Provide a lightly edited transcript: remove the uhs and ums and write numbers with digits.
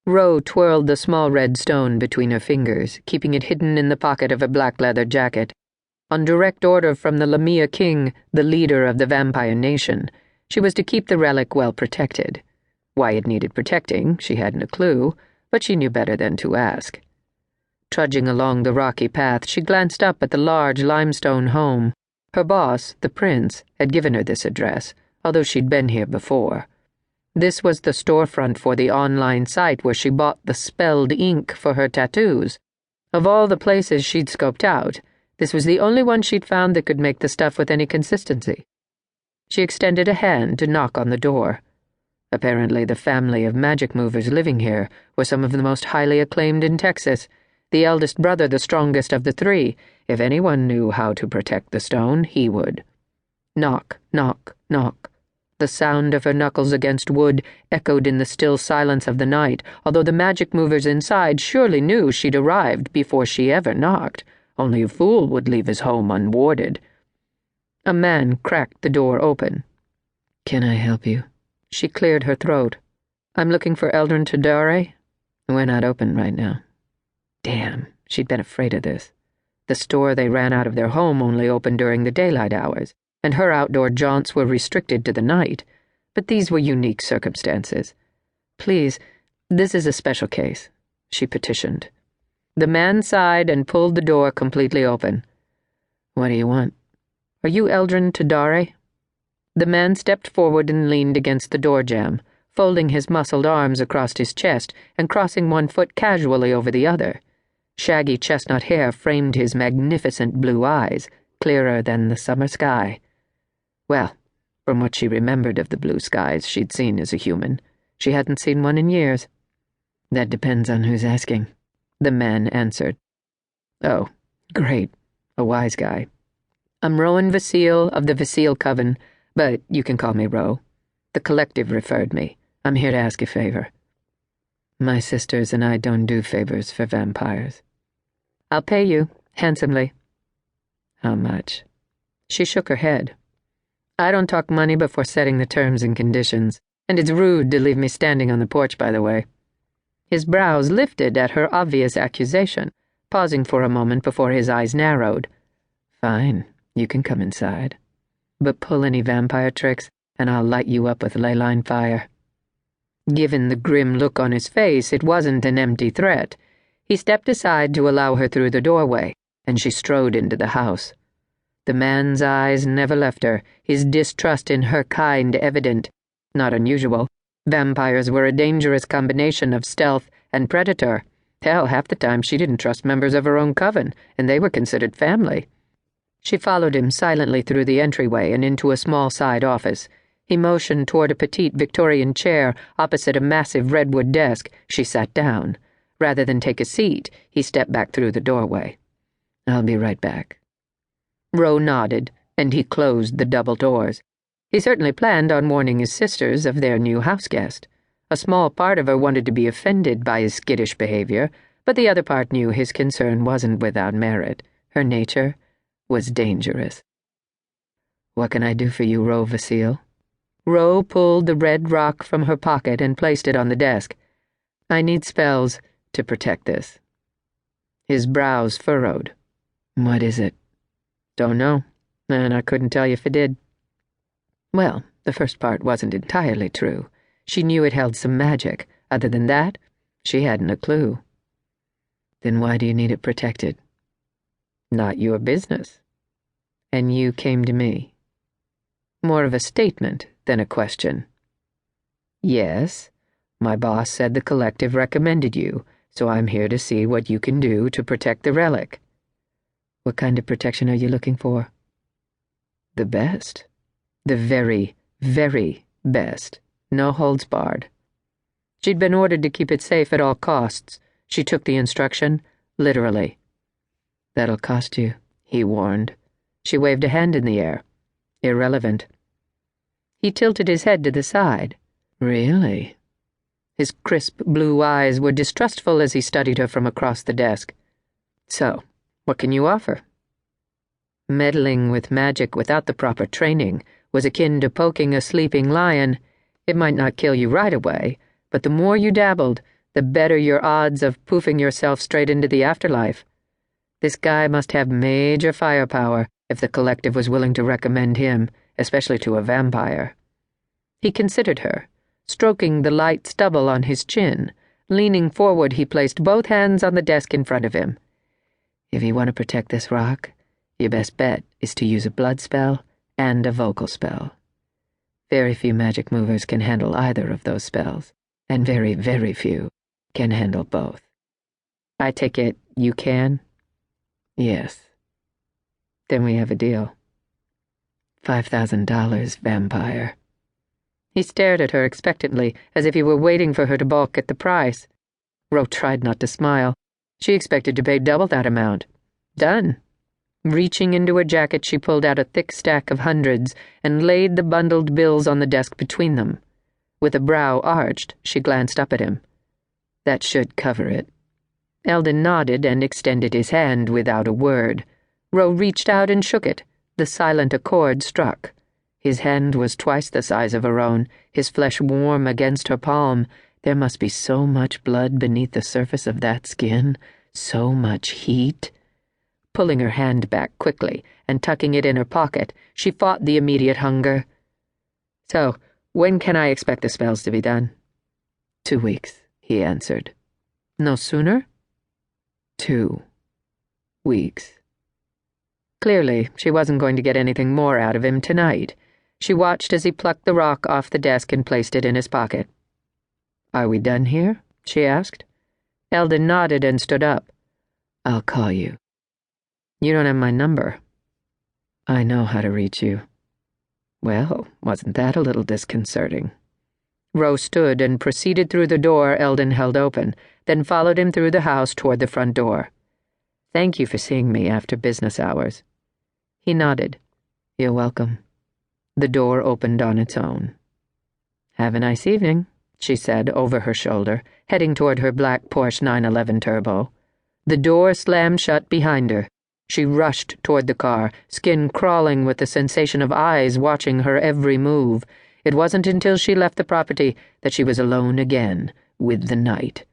Rho twirled the small red stone between her fingers, keeping it hidden in the pocket of a black leather jacket. On direct order from the Lamia king, the leader of the vampire nation, she was to keep the relic well protected. Why it needed protecting, she hadn't a clue, but she knew better than to ask. Trudging along the rocky path, she glanced up at the large limestone home. Her boss, the prince, had given her this address, although she'd been here before. This was the storefront for the online site where she bought the spelled ink for her tattoos. Of all the places she'd scoped out, this was the only one she'd found that could make the stuff with any consistency. She extended a hand to knock on the door. Apparently the family of magic movers living here were some of the most highly acclaimed in Texas, the eldest brother the strongest of the three. If anyone knew how to protect the stone, he would. Knock, knock, knock. The sound of her knuckles against wood echoed in the still silence of the night, although the magic movers inside surely knew she'd arrived before she ever knocked. Only a fool would leave his home unwarded. A man cracked the door open. "Can I help you?" She cleared her throat. "I'm looking for Eldrin Tadare." "We're not open right now." Damn, she'd been afraid of this. The store they ran out of their home only opened during the daylight hours, and her outdoor jaunts were restricted to the night. But these were unique circumstances. "Please, this is a special case," she petitioned. The man sighed and pulled the door completely open. "What do you want?" "Are you Eldrin Tadare?" The man stepped forward and leaned against the door jamb, folding his muscled arms across his chest and crossing one foot casually over the other. Shaggy chestnut hair framed his magnificent blue eyes, clearer than the summer sky. Well, from what she remembered of the blue skies she'd seen as a human, she hadn't seen one in years. "That depends on who's asking," the man answered. "Oh, great. A wise guy. I'm Rhowen Vasile of the Vasile Coven, but you can call me Rho. The collective referred me. I'm here to ask a favor." "My sisters and I don't do favors for vampires." "I'll pay you, handsomely." "How much?" She shook her head. "I don't talk money before setting the terms and conditions, and it's rude to leave me standing on the porch, by the way." His brows lifted at her obvious accusation, pausing for a moment before his eyes narrowed. "Fine, you can come inside. But pull any vampire tricks, and I'll light you up with leyline fire." Given the grim look on his face, it wasn't an empty threat. He stepped aside to allow her through the doorway, and she strode into the house. The man's eyes never left her, his distrust in her kind evident. Not unusual. Vampires were a dangerous combination of stealth and predator. Hell, half the time she didn't trust members of her own coven, and they were considered family. She followed him silently through the entryway and into a small side office. He motioned toward a petite Victorian chair opposite a massive redwood desk. She sat down. Rather than take a seat, he stepped back through the doorway. "I'll be right back." Rho nodded, and he closed the double doors. He certainly planned on warning his sisters of their new house guest. A small part of her wanted to be offended by his skittish behavior, but the other part knew his concern wasn't without merit. Her nature was dangerous. "What can I do for you, Rhowen Vasile?" Rho pulled the red rock from her pocket and placed it on the desk. "I need spells to protect this." His brows furrowed. "What is it?" "Don't know, and I couldn't tell you if it did." Well, the first part wasn't entirely true. She knew it held some magic. Other than that, she hadn't a clue. "Then why do you need it protected?" "Not your business." "And you came to me?" More of a statement than a question. "Yes, my boss said the collective recommended you, so I'm here to see what you can do to protect the relic." "What kind of protection are you looking for?" "The best. The very, very best. No holds barred." She'd been ordered to keep it safe at all costs. She took the instruction literally. "That'll cost you," he warned. She waved a hand in the air. Irrelevant. He tilted his head to the side. "Really?" His crisp blue eyes were distrustful as he studied her from across the desk. "So, what can you offer?" Meddling with magic without the proper training was akin to poking a sleeping lion. It might not kill you right away, but the more you dabbled, the better your odds of poofing yourself straight into the afterlife. This guy must have major firepower if the collective was willing to recommend him, especially to a vampire. He considered her, stroking the light stubble on his chin. Leaning forward, he placed both hands on the desk in front of him. If you want to protect this rock, your best bet is to use a blood spell and a vocal spell. Very few magic movers can handle either of those spells, and very, very few can handle both. I take it you can? Yes. Then we have a deal. $5,000, vampire. He stared at her expectantly, as if he were waiting for her to balk at the price. Rho tried not to smile. She expected to pay double that amount. Done. Reaching into her jacket, she pulled out a thick stack of hundreds and laid the bundled bills on the desk between them. With a brow arched, she glanced up at him. That should cover it. Eldon nodded and extended his hand without a word. Rho reached out and shook it. The silent accord struck. His hand was twice the size of her own, his flesh warm against her palm. There must be so much blood beneath the surface of that skin, so much heat. Pulling her hand back quickly and tucking it in her pocket, she fought the immediate hunger. So, when can I expect the spells to be done? 2 weeks, he answered. No sooner? 2 weeks. Clearly, she wasn't going to get anything more out of him tonight. She watched as he plucked the rock off the desk and placed it in his pocket. Are we done here? She asked. Eldon nodded and stood up. I'll call you. You don't have my number. I know how to reach you. Well, wasn't that a little disconcerting? Rho stood and proceeded through the door Eldon held open, then followed him through the house toward the front door. Thank you for seeing me after business hours. He nodded. You're welcome. The door opened on its own. Have a nice evening, she said over her shoulder, heading toward her black Porsche 911 Turbo. The door slammed shut behind her. She rushed toward the car, skin crawling with the sensation of eyes watching her every move. It wasn't until she left the property that she was alone again with the night.